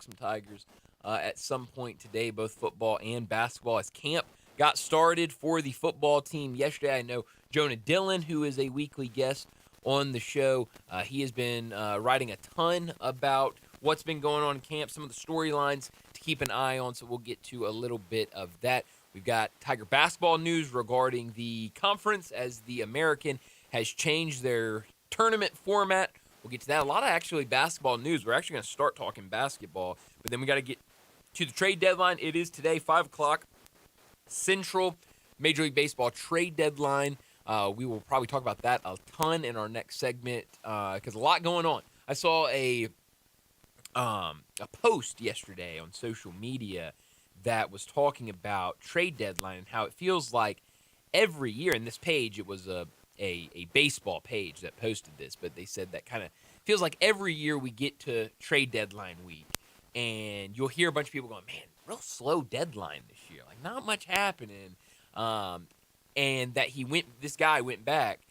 talk some Tigers at some point today, both football and basketball, as camp got started for the football team yesterday. I know Jonah Dillon, who is a weekly guest on the show, he has been writing a ton about what's been going on in camp, some of the storylines to keep an eye on, so we'll get to a little bit of that. We've got Tiger basketball news regarding the conference as the American has changed their tournament format. We'll get to that. A lot of actually basketball news. We're actually going to start talking basketball, but then we got to get to the trade deadline. It is today, 5 o'clock Central, Major League Baseball trade deadline. We will probably talk about that a ton in our next segment because a lot going on. I saw a post yesterday on social media that was talking about trade deadline and how it feels like every year, and this page, it was a baseball page that posted this, but they said that kind of feels like every year we get to trade deadline week, and you'll hear a bunch of people going, man, real slow deadline this year. Like, not much happening. And that this guy went back,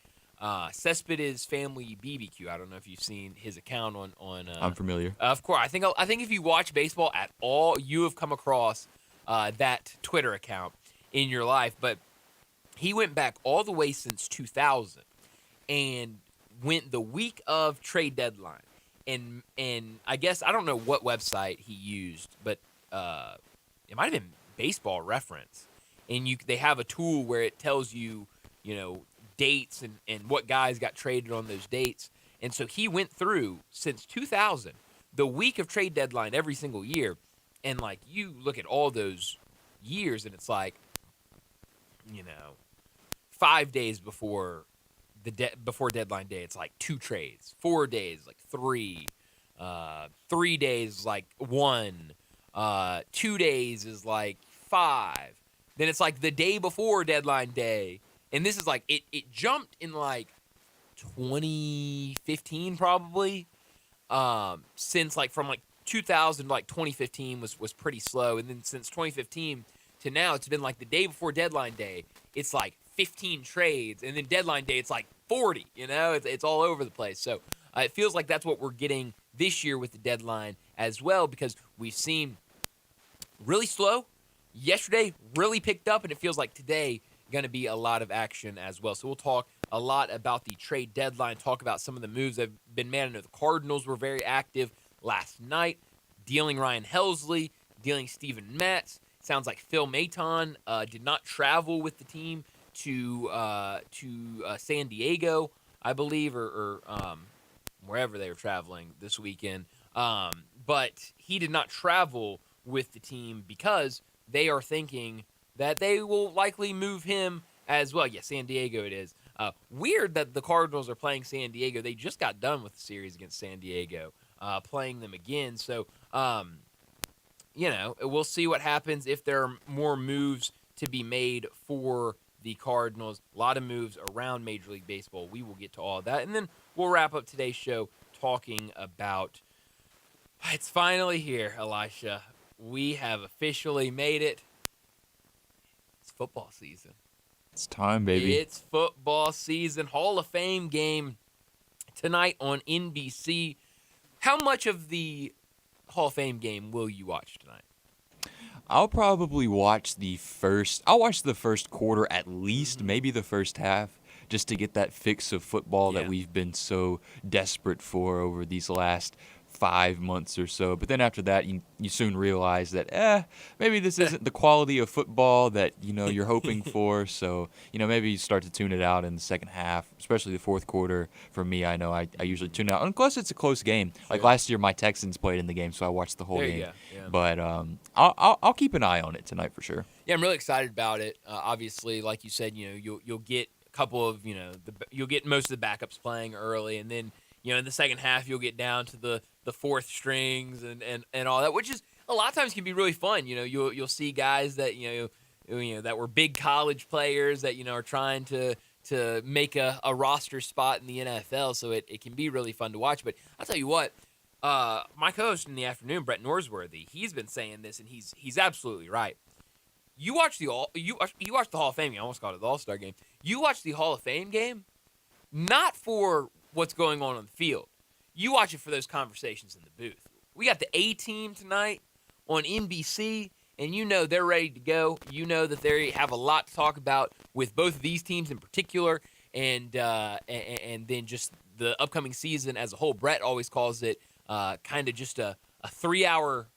Cespedes Family BBQ. I don't know if you've seen his account on I'm familiar. Of course. I think if you watch baseball at all, you have come across that Twitter account in your life. But he went back all the way since 2000 and went the week of trade deadline. And I guess, I don't know what website he used, but it might have been Baseball Reference. And they have a tool where it tells you, dates and what guys got traded on those dates. And so he went through, since 2000, the week of trade deadline every single year. And, like, you look at all those years, and it's like, 5 days before before deadline day, it's like 2 trades. 4 days, like 3. 3 days, like 1. 2 days is like 5. Then it's like the day before deadline day. And this is like, it jumped in like 2015 probably. Since like from like 2000 to like 2015 was pretty slow. And then since 2015 to now, it's been like the day before deadline day, it's like 15 trades. And then deadline day, it's like 40, it's all over the place. So it feels like that's what we're getting this year with the deadline as well, because we've seen really slow. Yesterday really picked up, and it feels like today going to be a lot of action as well. So we'll talk a lot about the trade deadline, talk about some of the moves that have been made. I know the Cardinals were very active last night, dealing Ryan Helsley, dealing Steven Matz. Sounds like Phil Maton did not travel with the team to San Diego, I believe, or wherever they were traveling this weekend. But he did not travel with the team because they are thinking that they will likely move him as well. Yeah, San Diego it is. Weird that the Cardinals are playing San Diego. They just got done with the series against San Diego, playing them again. So, we'll see what happens if there are more moves to be made for the Cardinals. A lot of moves around Major League Baseball. We will get to all of that. And then we'll wrap up today's show talking about, it's finally here, Elisha. We have officially made it. It's football season. It's time, baby. It's football season. Hall of Fame game tonight on NBC. How much of the Hall of Fame game will you watch tonight? I'll probably watch the first quarter at least, maybe the first half, just to get that fix of football that we've been so desperate for over these last 5 months or so. But then after that, you soon realize that, maybe this isn't the quality of football that, you're hoping for. So, maybe you start to tune it out in the second half, especially the fourth quarter. For me, I know I usually tune it out, unless it's a close game. Sure. Like last year, my Texans played in the game, so I watched the whole game. Yeah. But I'll keep an eye on it tonight for sure. Yeah, I'm really excited about it. Obviously, like you said, you'll get a couple of, you'll get most of the backups playing early, and then, in the second half, you'll get down to the fourth strings and all that, which is a lot of times can be really fun. You'll see guys that that were big college players that are trying to make a roster spot in the NFL. So it can be really fun to watch. But I'll tell you what, my co-host in the afternoon, Brett Norsworthy, he's been saying this, and he's absolutely right. You watch the Hall of Fame game. I almost called it the All-Star game. You watch the Hall of Fame game, not for what's going on the field. You watch it for those conversations in the booth. We got the A team tonight on NBC, and you know they're ready to go. You know that they have a lot to talk about with both of these teams in particular, and then just the upcoming season as a whole. Brett always calls it kind of just a 3-hour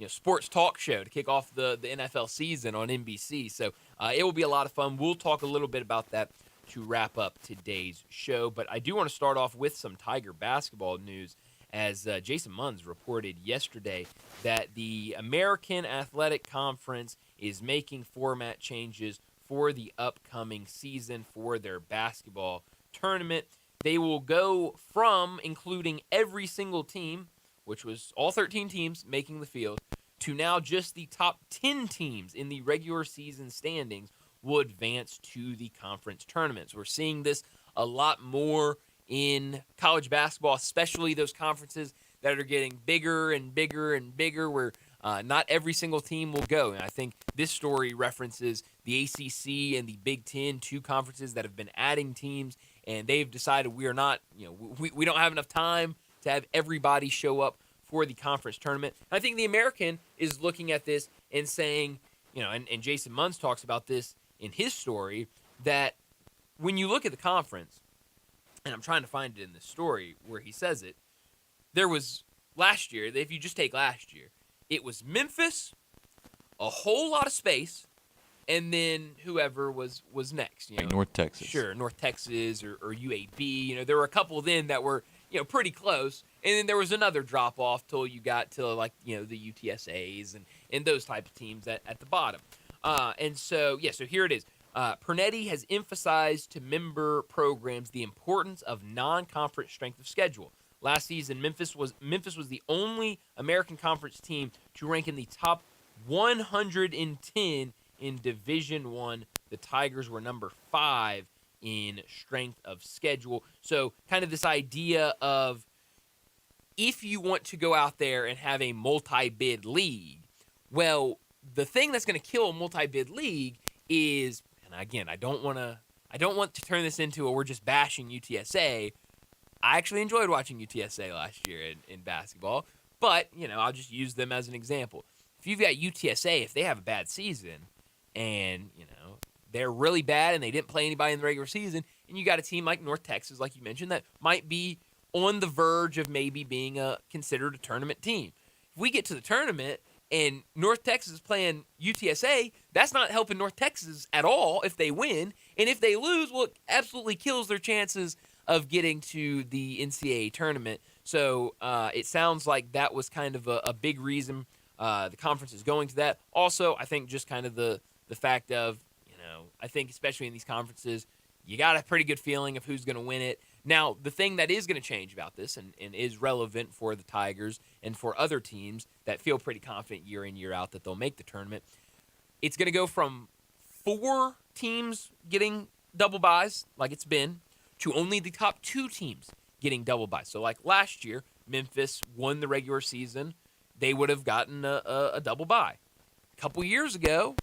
sports talk show to kick off the NFL season on NBC. So it will be a lot of fun. We'll talk a little bit about that to wrap up today's show. But I do want to start off with some Tiger basketball news, as Jason Munz reported yesterday that the American Athletic Conference is making format changes for the upcoming season for their basketball tournament. They will go from including every single team, which was all 13 teams making the field, to now just the top 10 teams in the regular season standings will advance to the conference tournaments. We're seeing this a lot more in college basketball, especially those conferences that are getting bigger and bigger and bigger, where not every single team will go. And I think this story references the ACC and the Big Ten, two conferences that have been adding teams, and they've decided we are not, we don't have enough time to have everybody show up for the conference tournament. And I think the American is looking at this and saying, and Jason Munz talks about this in his story, that when you look at the conference, and I'm trying to find it in this story where he says it, there was last year, if you just take last year, it was Memphis, a whole lot of space, and then whoever was next. Like North Texas. Sure, North Texas or UAB. There were a couple then that were pretty close, and then there was another drop off till you got to the UTSAs and those type of teams at the bottom. And so here it is. Pernetti has emphasized to member programs the importance of non-conference strength of schedule. Last season, Memphis was the only American Conference team to rank in the top 110 in Division I. The Tigers were number 5 in strength of schedule. So kind of this idea of, if you want to go out there and have a multi-bid league, well, the thing that's going to kill a multi-bid league is, and again, I don't want to turn this into we're just bashing UTSA. I actually enjoyed watching UTSA last year in basketball, but I'll just use them as an example. If you've got UTSA, if they have a bad season and they're really bad and they didn't play anybody in the regular season, and you got a team like North Texas, like you mentioned, that might be on the verge of maybe being considered a tournament team. If we get to the tournament and North Texas is playing UTSA, that's not helping North Texas at all if they win. And if they lose, well, it absolutely kills their chances of getting to the NCAA tournament. So it sounds like that was kind of a big reason the conference is going to that. Also, I think just kind of the fact of, I think especially in these conferences, you got a pretty good feeling of who's going to win it. Now, the thing that is going to change about this and is relevant for the Tigers and for other teams that feel pretty confident year in, year out that they'll make the tournament, it's going to go from 4 teams getting double byes, like it's been, to only the top 2 teams getting double byes. So like last year, Memphis won the regular season. They would have gotten a double bye. A couple years ago,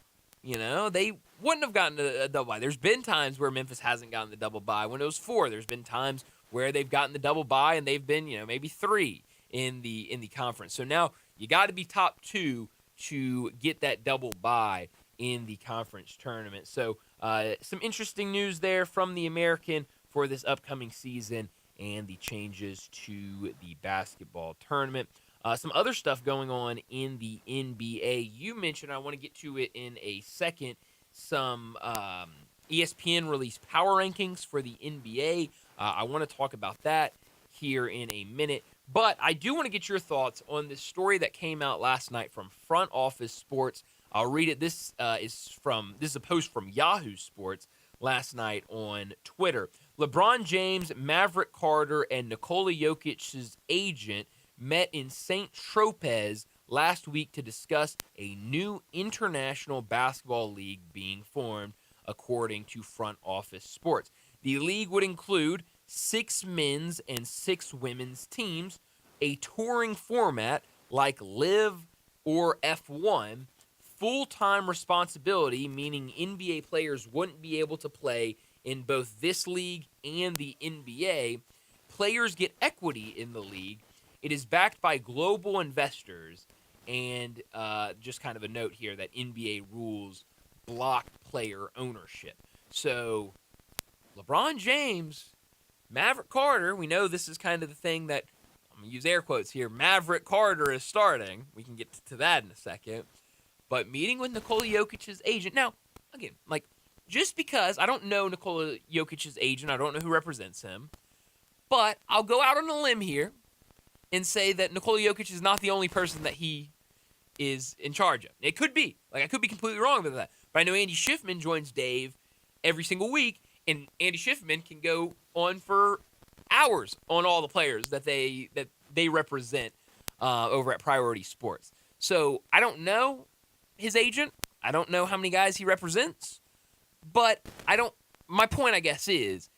they wouldn't have gotten a double bye. There's been times where Memphis hasn't gotten the double bye. When it was 4, there's been times where they've gotten the double bye and they've been, maybe 3 in the conference. So now you got to be top 2 to get that double bye in the conference tournament. So some interesting news there from the American for this upcoming season and the changes to the basketball tournament. Some other stuff going on in the NBA. You mentioned, I want to get to it in a second, some ESPN released power rankings for the NBA. I want to talk about that here in a minute. But I do want to get your thoughts on this story that came out last night from Front Office Sports. I'll read it. This is a post from Yahoo Sports last night on Twitter. LeBron James, Maverick Carter, and Nikola Jokic's agent met in St. Tropez last week to discuss a new international basketball league being formed, according to Front Office Sports. The league would include 6 men's and 6 women's teams, a touring format like Live or F1, full-time responsibility, meaning NBA players wouldn't be able to play in both this league and the NBA. Players get equity in the league, It is backed by global investors, and just kind of a note here that NBA rules block player ownership. So LeBron James, Maverick Carter, we know this is kind of the thing that, I'm going to use air quotes here, Maverick Carter is starting. We can get to that in a second. But meeting with Nikola Jokic's agent. Now, again, like, just because I don't know Nikola Jokic's agent, I don't know who represents him, but I'll go out on a limb here and say that Nikola Jokic is not the only person that he is in charge of. It could be. Like, I could be completely wrong about that. But I know Andy Schiffman joins Dave every single week, and Andy Schiffman can go on for hours on all the players that they represent over at Priority Sports. So I don't know his agent. I don't know how many guys he represents. But my point, I guess, is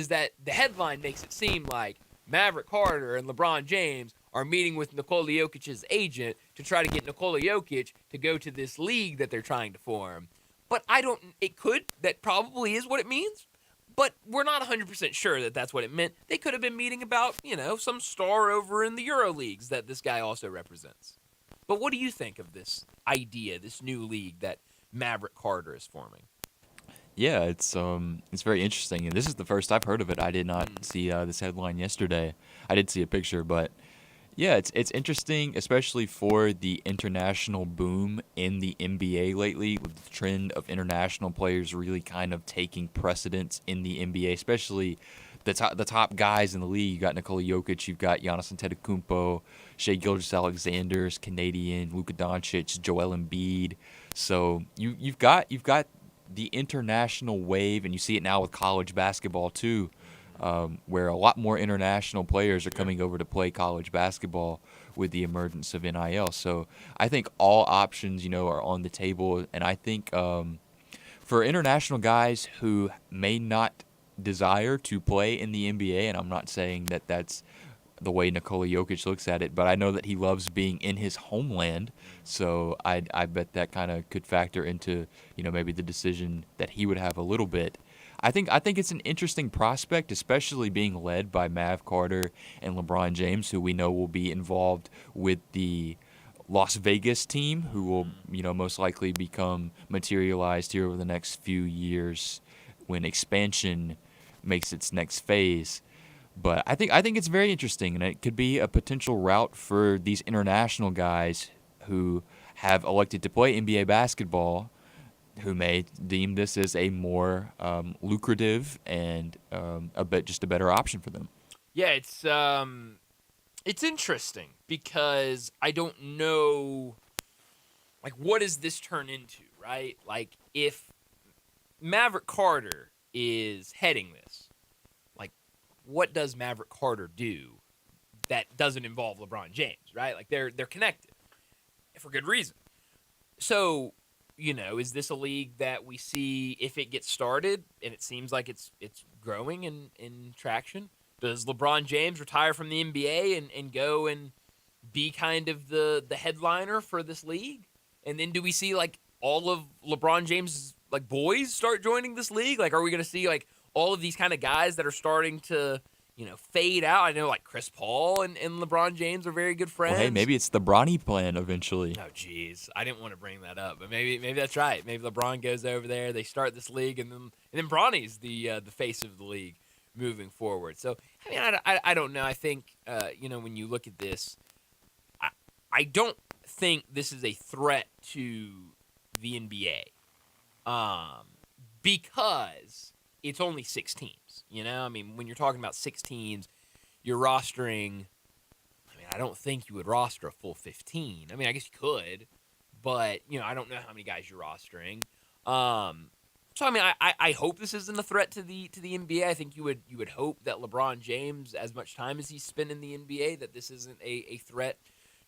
that the headline makes it seem like Maverick Carter and LeBron James are meeting with Nikola Jokic's agent to try to get Nikola Jokic to go to this league that they're trying to form. But that probably is what it means. But we're not 100% sure that that's what it meant. They could have been meeting about, some star over in the Euro leagues that this guy also represents. But what do you think of this idea, this new league that Maverick Carter is forming? Yeah, it's very interesting, and this is the first I've heard of it. I did not see this headline yesterday. I did see a picture, but yeah, it's interesting, especially for the international boom in the NBA lately, with the trend of international players really kind of taking precedence in the NBA, especially the top guys in the league. You got Nikola Jokic, you've got Giannis Antetokounmpo, Shai Gilgeous-Alexander's Canadian, Luka Doncic, Joel Embiid. So you've got the international wave, and you see it now with college basketball too, where a lot more international players are coming over to play college basketball with the emergence of NIL. So I think all options, are on the table, and I think for international guys who may not desire to play in the NBA, and I'm not saying that that's the way Nikola Jokic looks at it, but I know that he loves being in his homeland, so I bet that kind of could factor into maybe the decision that he would have a little bit. I think it's an interesting prospect, especially being led by Mav Carter and LeBron James, who we know will be involved with the Las Vegas team, who will most likely become materialized here over the next few years when expansion makes its next phase. But I think it's very interesting, and it could be a potential route for these international guys who have elected to play NBA basketball, who may deem this as a more lucrative and a better option for them. Yeah, it's interesting because I don't know, like, what does this turn into, right? Like, if Maverick Carter is heading this, what does Maverick Carter do that doesn't involve LeBron James, right? Like, they're connected for good reason. So, is this a league that we see if it gets started and it seems like it's growing in traction? Does LeBron James retire from the NBA and go and be kind of the headliner for this league? And then do we see, like, all of LeBron James' like boys start joining this league? Like, are we going to see, like, all of these kind of guys that are starting to, fade out? I know, like, Chris Paul and LeBron James are very good friends. Well, hey, maybe it's the Bronny plan eventually. Oh, geez. I didn't want to bring that up, but maybe that's right. Maybe LeBron goes over there, they start this league, and then Bronny's the face of the league moving forward. So, I mean, I don't know. I think, when you look at this, I don't think this is a threat to the NBA, because it's only 6 teams. I mean, when you're talking about 6 teams, you're rostering. I mean, I don't think you would roster a full 15. I mean, I guess you could, but I don't know how many guys you're rostering. So I mean, I hope this isn't a threat to the NBA. I think you would hope that LeBron James, as much time as he's spent in the NBA, that this isn't a threat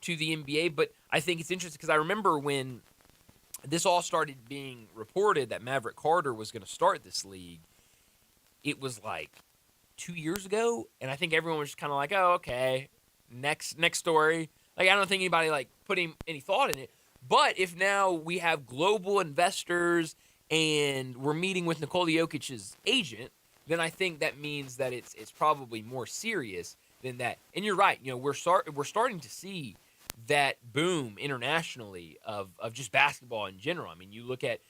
to the NBA. But I think it's interesting because I remember when this all started being reported that Maverick Carter was going to start this league, it was like 2 years ago, and I think everyone was just kind of like, oh, okay, next story. Like, I don't think anybody, like, put any thought in it. But if now we have global investors and we're meeting with Nikola Jokic's agent, then I think that means that it's probably more serious. And than that. And you're right. We're starting to see that boom internationally of just basketball in general. I mean, you look at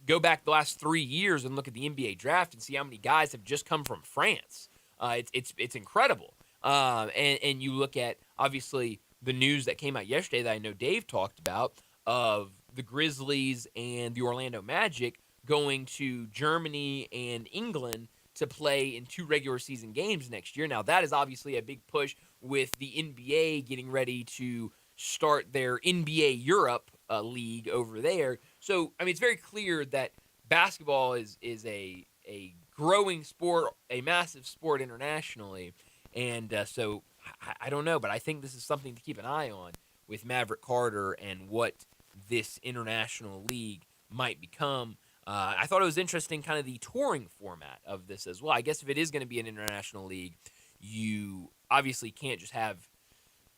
go back the last 3 years and look at the NBA draft and see how many guys have just come from France. It's incredible. And you look at obviously the news that came out yesterday that I know Dave talked about of the Grizzlies and the Orlando Magic going to Germany and England to play in 2 regular season games next year. Now, that is obviously a big push with the NBA getting ready to start their NBA Europe league over there. So, I mean, it's very clear that basketball is a growing sport, a massive sport internationally. And so I don't know, but I think this is something to keep an eye on with Maverick Carter and what this international league might become. I thought it was interesting, kind of the touring format of this as well. I guess if it is going to be an international league, you obviously can't just have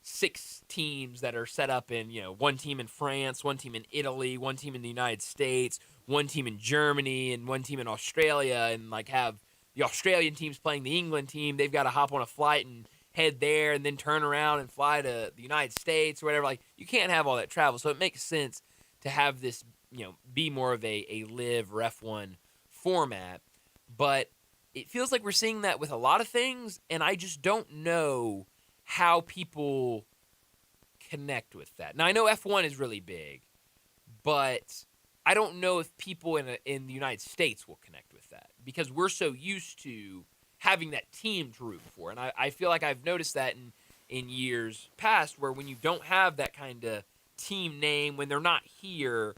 6 teams that are set up in, one team in France, one team in Italy, one team in the United States, one team in Germany, and one team in Australia, and like have the Australian teams playing the England team. They've got to hop on a flight and head there and then turn around and fly to the United States or whatever. Like, you can't have all that travel. So it makes sense to have this, be more of a live or F1 format. But it feels like we're seeing that with a lot of things, and I just don't know how people connect with that. Now, I know F1 is really big, but I don't know if people in the United States will connect with that because we're so used to having that team to root for. And I feel like I've noticed that in years past where when you don't have that kind of team name, when they're not here,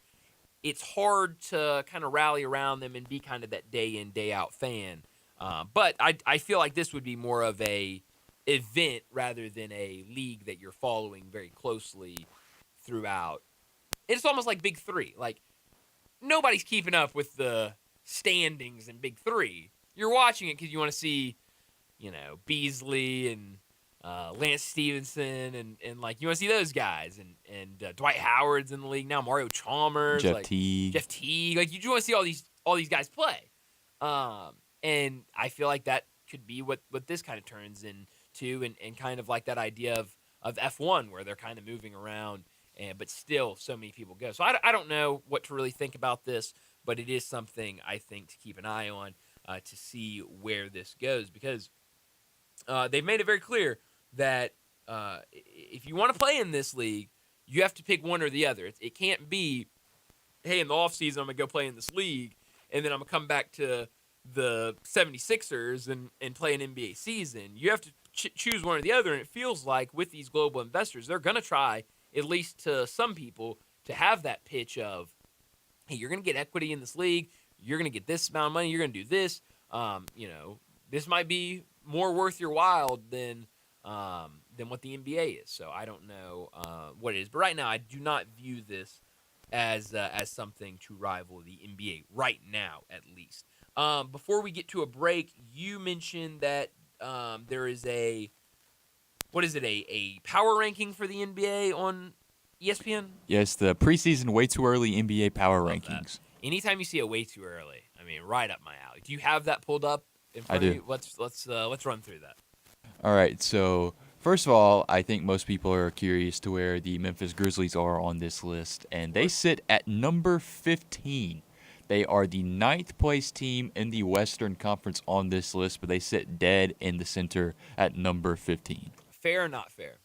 it's hard to kind of rally around them and be kind of that day in, day out fan. But I feel like this would be more of a event rather than a league that you're following very closely throughout. It's almost like Big Three. Like, nobody's keeping up with the standings in Big Three. You're watching it because you want to see, Beasley and Lance Stevenson and like you want to see those guys and Dwight Howard's in the league now, Mario Chalmers, Jeff Teague. Like, you want to see all these guys play. And I feel like that could be what this kind of turns into, and kind of like that idea of F1 where they're kind of moving around, but still so many people go. So I don't know what to really think about this, but it is something I think to keep an eye on to see where this goes, because they've made it very clear that if you want to play in this league, you have to pick one or the other. It can't be, hey, in the offseason, I'm going to go play in this league, and then I'm going to come back to the 76ers and play an NBA season. You have to choose one or the other, and it feels like with these global investors, they're going to try, at least to some people, to have that pitch of, hey, you're going to get equity in this league, you're going to get this amount of money, you're going to do this. This might be more worth your while than what the NBA is. So I don't know what it is. But right now, I do not view this as something to rival the NBA right now, at least. Before we get to a break, you mentioned that there is a power ranking for the NBA on ESPN? Yes, the preseason way too early NBA power Love rankings. that. Anytime you see a way too early, I mean, right up my alley. Do you have that pulled up in front I of do. you? Let's run through that. All right, so first of all, I think most people are curious to where the Memphis Grizzlies are on this list, and they sit at number 15. They are the 9th place team in the Western Conference on this list, but they sit dead in the center at number 15. Fair or not fair?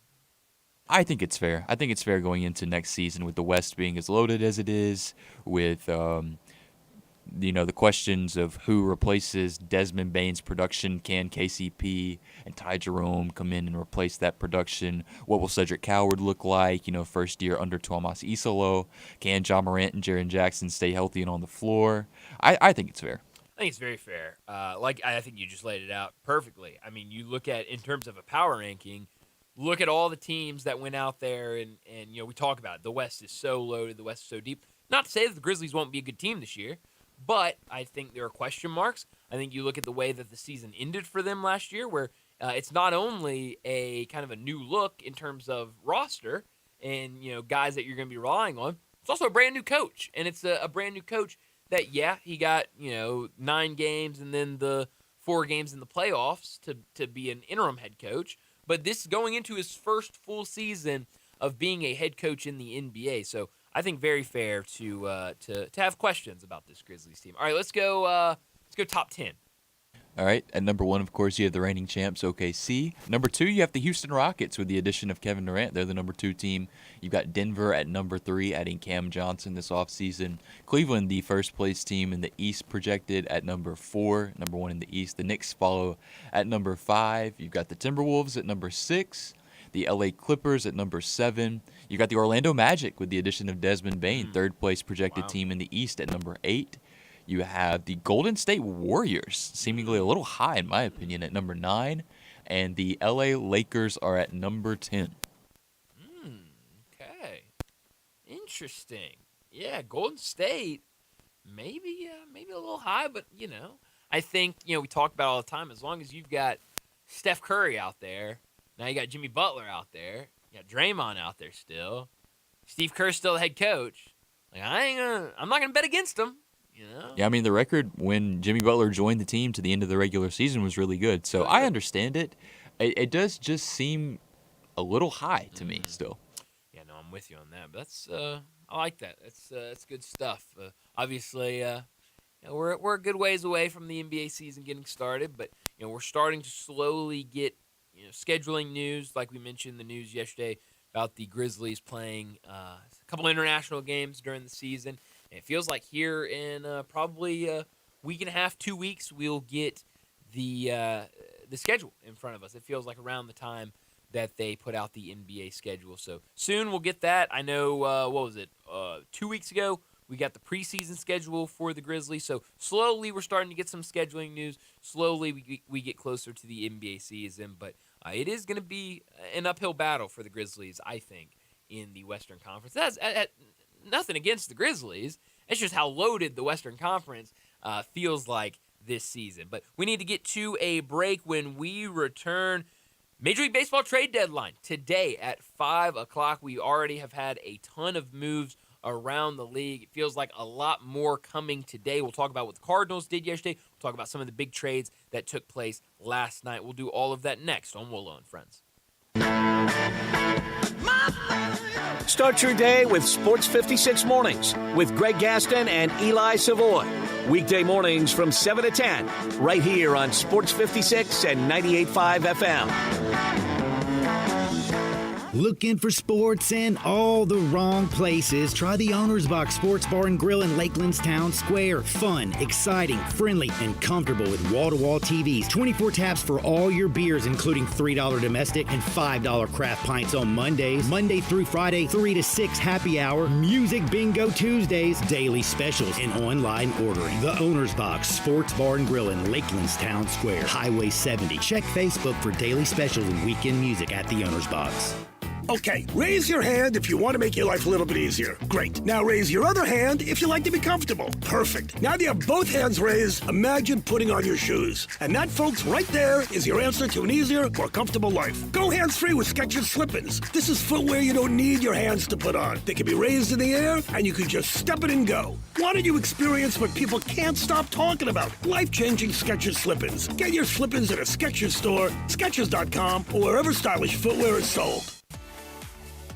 I think it's fair. I think it's fair going into next season with the West being as loaded as it is, with the questions of who replaces Desmond Bane's production. Can KCP and Ty Jerome come in and replace that production? What will Cedric Coward look like, first year under Tomas Isolo? Can John Morant and Jaren Jackson stay healthy and on the floor? I think it's fair. I think it's very fair. I think you just laid it out perfectly. I mean, you look at, in terms of a power ranking, look at all the teams that went out there, and we talk about it. The West is so loaded, the West is so deep. Not to say that the Grizzlies won't be a good team this year, but I think there are question marks. I think you look at the way that the season ended for them last year, where it's not only a kind of a new look in terms of roster and guys that you're going to be relying on, it's also a brand new coach, and it's a brand new coach that he got 9 games and then the 4 games in the playoffs to be an interim head coach. but this is going into his first full season of being a head coach in the NBA. So I think very fair to have questions about this Grizzlies team. All right, let's go top 10. All right, at number 1, of course, you have the reigning champs, OKC. Number 2, you have the Houston Rockets with the addition of Kevin Durant. They're the number 2 team. You've got Denver at number 3, adding Cam Johnson this offseason. Cleveland, the first-place team in the East, projected at number 4, number 1 in the East. The Knicks follow at number 5. You've got the Timberwolves at number 6. The LA Clippers at number 7. You got the Orlando Magic with the addition of Desmond Bane, third-place projected team in the East at number 8. You have the Golden State Warriors, seemingly a little high in my opinion, at number 9. And the LA Lakers are at number 10. Okay. Interesting. Yeah, Golden State, maybe a little high, but, I think, we talk about all the time, as long as you've got Steph Curry out there, now you got Jimmy Butler out there, you got Draymond out there still, Steve Kerr's still the head coach. Like, I'm not gonna bet against him. Yeah, I mean, the record when Jimmy Butler joined the team to the end of the regular season was really good. So I understand it. It does just seem a little high to me still. Yeah, no, I'm with you on that. But that's I like that. That's good stuff. Obviously, we're a good ways away from the NBA season getting started, but we're starting to slowly get scheduling news. Like we mentioned the news yesterday about the Grizzlies playing a couple international games during the season. It feels like here in probably a week and a half, 2 weeks, we'll get the schedule in front of us. It feels like around the time that they put out the NBA schedule. So soon we'll get that. I know, 2 weeks ago, we got the preseason schedule for the Grizzlies. So slowly we're starting to get some scheduling news. Slowly we get closer to the NBA season. But it is going to be an uphill battle for the Grizzlies, I think, in the Western Conference. That's nothing against the Grizzlies. It's just how loaded the Western Conference feels like this season. But we need to get to a break. When we return, Major League Baseball trade deadline today at 5 o'clock. We already have had a ton of moves around the league. It feels like a lot more coming today. We'll talk about what the Cardinals did yesterday. We'll talk about some of the big trades that took place last night. We'll do all of that next on Wolo and Friends. Start your day with Sports 56 Mornings with Greg Gaston and Eli Savoy. Weekday mornings from 7 to 10, right here on Sports 56 and 98.5 FM. Looking for sports in all the wrong places? Try the Owner's Box Sports Bar and Grill in Lakeland's Town Square. Fun, exciting, friendly, and comfortable with wall-to-wall TVs. 24 taps for all your beers, including $3 domestic and $5 craft pints on Mondays. Monday through Friday, 3 to 6 happy hour. Music bingo Tuesdays. Daily specials and online ordering. The Owner's Box Sports Bar and Grill in Lakeland's Town Square. Highway 70. Check Facebook for daily specials and weekend music at the Owner's Box. Okay, raise your hand if you want to make your life a little bit easier. Great. Now raise your other hand if you like to be comfortable. Perfect. Now that you have both hands raised, imagine putting on your shoes. And that, folks, right there is your answer to an easier, more comfortable life. Go hands-free with Skechers Slip-ins. This is footwear you don't need your hands to put on. They can be raised in the air, and you can just step it and go. Why don't you experience what people can't stop talking about? Life-changing Skechers Slip-ins. Get your Slip-ins at a Skechers store, Skechers.com, or wherever stylish footwear is sold.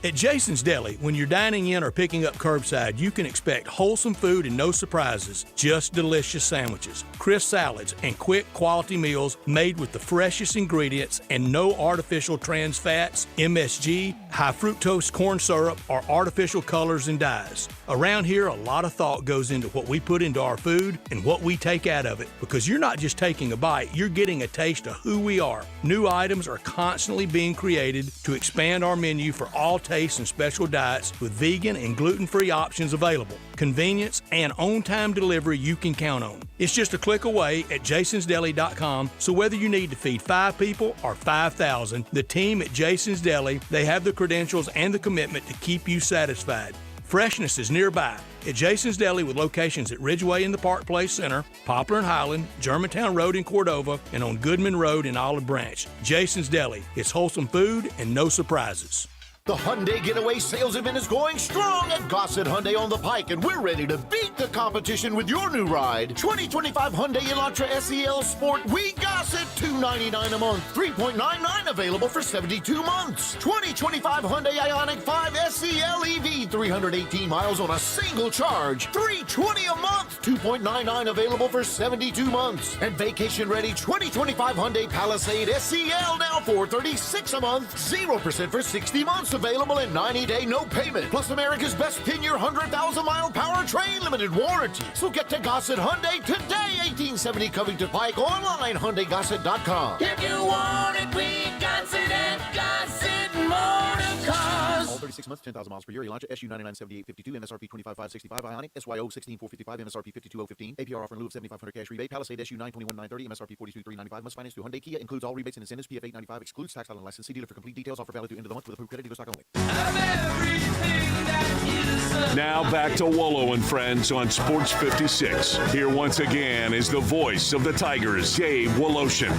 At Jason's Deli, when you're dining in or picking up curbside, you can expect wholesome food and no surprises, just delicious sandwiches, crisp salads, and quick quality meals made with the freshest ingredients and no artificial trans fats, MSG, high fructose corn syrup, or artificial colors and dyes. Around here, a lot of thought goes into what we put into our food and what we take out of it, because you're not just taking a bite, you're getting a taste of who we are. New items are constantly being created to expand our menu for all tastes and special diets with vegan and gluten-free options available. Convenience and on-time delivery you can count on. It's just a click away at jasonsdeli.com, so whether you need to feed 5 people or 5,000, the team at Jason's Deli, they have the credentials and the commitment to keep you satisfied. Freshness is nearby at Jason's Deli with locations at Ridgeway in the Park Place Center, Poplar and Highland, Germantown Road in Cordova, and on Goodman Road in Olive Branch. Jason's Deli. It's wholesome food and no surprises. The Hyundai Getaway Sales Event is going strong at Gossett Hyundai on the Pike, and we're ready to beat the competition with your new ride. 2025 Hyundai Elantra SEL Sport, we Gossett, $299 a month, 3.99 available for 72 months. 2025 Hyundai Ioniq 5 SEL EV, 318 miles on a single charge, $320 a month, 2.99 available for 72 months. And vacation-ready 2025 Hyundai Palisade SEL, now $436 a month, 0% for 60 months, available in 90-day no payment. Plus America's best 10-year, 100,000-mile powertrain limited warranty. So get to Gossett Hyundai today, 1870 Covington Pike, online, HyundaiGossett.com. If you want it, we got it at Gossett Motor Cars. All 36 months, 10,000 miles per year. Elantra SU 997852, MSRP 25,565. Ioniq SYO 16455, MSRP 52015. APR offer in lieu of 7,500 cash rebate. Palisade SU 921,930, MSRP 42,395. Must finance through Hyundai Kia. Includes all rebates and incentives. PF 895 excludes tax, title, and license. See dealer for complete details. Offer valid through end of the month with approved credit dealer stock only. Now back to Wolo and Friends on Sports 56. Here once again is the voice of the Tigers, Gabe Woloshin.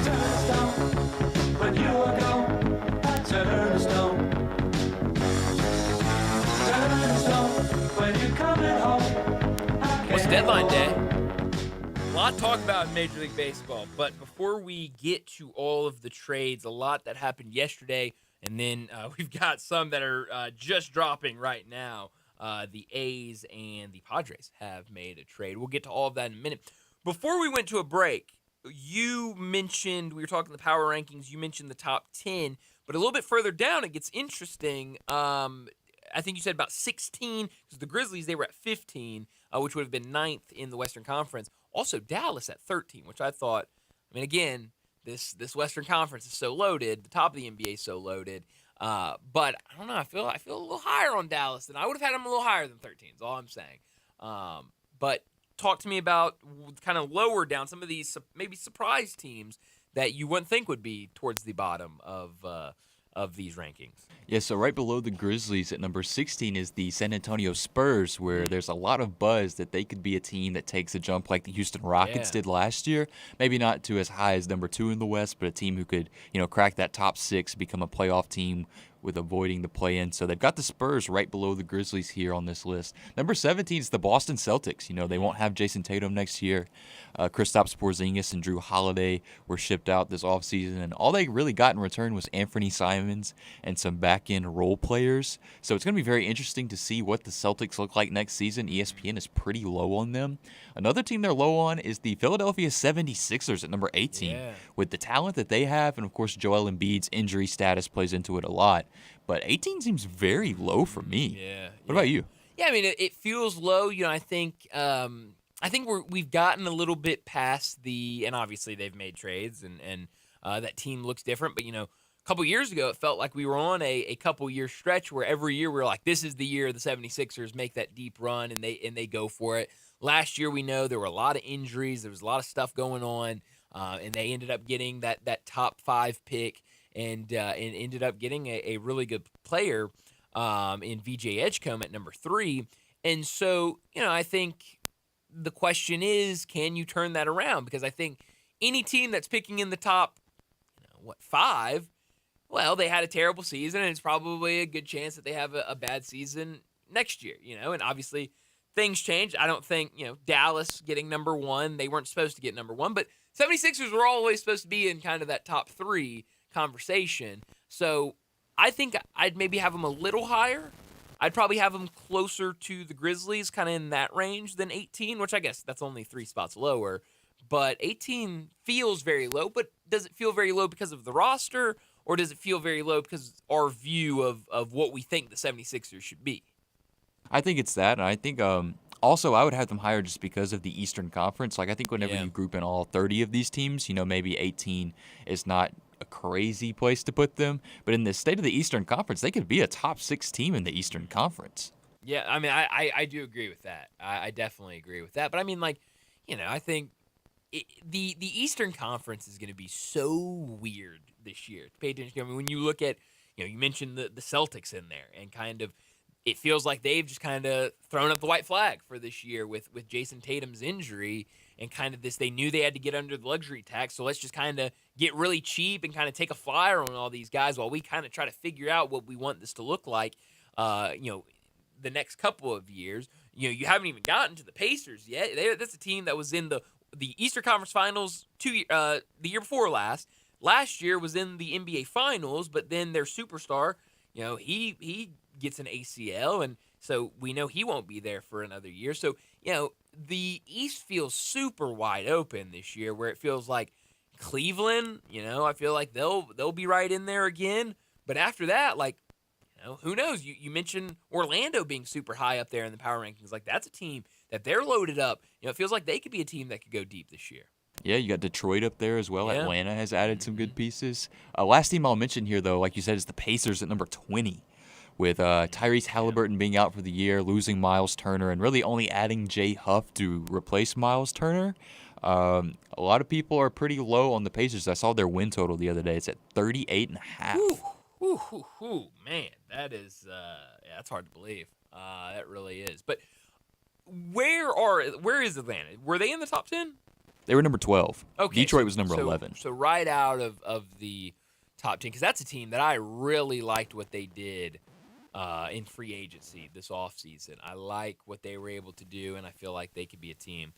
When you are gone, I turn to stone. Turn to stone when you're coming home. Well, it's deadline day. A lot to talk about in Major League Baseball, but before we get to all of the trades, a lot that happened yesterday, and then we've got some that are just dropping right now. The A's and the Padres have made a trade. We'll get to all of that in a minute. Before we went to a break, you mentioned, we were talking the power rankings, you mentioned the top 10, but a little bit further down it gets interesting. I think you said about 16, because the Grizzlies, they were at 15, which would have been 9th in the Western Conference. Also, Dallas at 13, which I thought, I mean, again, this Western Conference is so loaded. The top of the NBA is so loaded. But I don't know. I feel a little higher on Dallas than I would have had them a little higher than 13. Is all I'm saying. But talk to me about kind of lower down some of these maybe surprise teams that you wouldn't think would be towards the bottom of these rankings. Yeah, so right below the Grizzlies at number 16 is the San Antonio Spurs, where there's a lot of buzz that they could be a team that takes a jump like the Houston Rockets did last year. Maybe not to as high as number 2 in the West, but a team who could, crack that top 6, become a playoff team with avoiding the play-in. So they've got the Spurs right below the Grizzlies here on this list. Number 17 is the Boston Celtics. They won't have Jason Tatum next year. Kristaps Porzingis and Drew Holiday were shipped out this offseason, and all they really got in return was Anthony Simons and some back-end role players. So it's going to be very interesting to see what the Celtics look like next season. ESPN is pretty low on them. Another team they're low on is the Philadelphia 76ers at number 18. Yeah. With the talent that they have, and of course Joel Embiid's injury status plays into it a lot. But 18 seems very low for me. Yeah. What about you? Yeah, I mean, it feels low. I think we've gotten a little bit past and obviously they've made trades and that team looks different. But, a couple years ago, it felt like we were on a couple-year stretch where every year we were like, this is the year the 76ers make that deep run and they go for it. Last year, we know there were a lot of injuries. There was a lot of stuff going on, and they ended up getting that top 5 pick and ended up getting a really good player in VJ Edgecombe at number 3. And so, I think the question is, can you turn that around? Because I think any team that's picking in the top, 5, well, they had a terrible season, and it's probably a good chance that they have a bad season next year, and obviously things change. I don't think, Dallas getting number 1, they weren't supposed to get number 1, but 76ers were always supposed to be in kind of that top 3 conversation. So I think I'd maybe have them a little higher. I'd probably have them closer to the Grizzlies, kind of in that range than 18, which I guess that's only 3 spots lower. But 18 feels very low, but does it feel very low because of the roster, or does it feel very low because our view of what we think the 76ers should be? I think it's that, and I think also I would have them higher just because of the Eastern Conference. Like I think whenever you group in all 30 of these teams, maybe 18 is not a crazy place to put them. But in the state of the Eastern Conference, they could be a top 6 team in the Eastern Conference. Yeah, I mean, I do agree with that. I definitely agree with that. But I mean, I think the Eastern Conference is going to be so weird this year. Pay attention. I mean, when you look at, you mentioned the Celtics in there, and kind of it feels like they've just kind of thrown up the white flag for this year with Jason Tatum's injury. and kind of this. They knew they had to get under the luxury tax, so let's just kind of get really cheap and kind of take a flyer on all these guys while we kind of try to figure out what we want this to look like. The next couple of years. You haven't even gotten to the Pacers yet. That's a team that was in the Eastern Conference Finals the year before last. Last year was in the NBA Finals, but then their superstar, he gets an ACL, and so we know he won't be there for another year. So, the East feels super wide open this year, where it feels like Cleveland, I feel like they'll be right in there again. But after that, who knows? You mentioned Orlando being super high up there in the power rankings. That's a team that they're loaded up. It feels like they could be a team that could go deep this year. Yeah, you got Detroit up there as well. Yeah. Atlanta has added some good pieces. Last team I'll mention here, though, like you said, is the Pacers at number 20. With Tyrese Halliburton being out for the year, losing Miles Turner, and really only adding Jay Huff to replace Miles Turner. A lot of people are pretty low on the Pacers. I saw their win total the other day. It's at 38.5. Man, that is that's hard to believe. That really is. But where is Atlanta? Were they in the top 10? They were number 12. Okay, Detroit was number 11. So right out of the top 10, because that's a team that I really liked what they did in free agency this offseason. I like what they were able to do, and I feel like they could be a team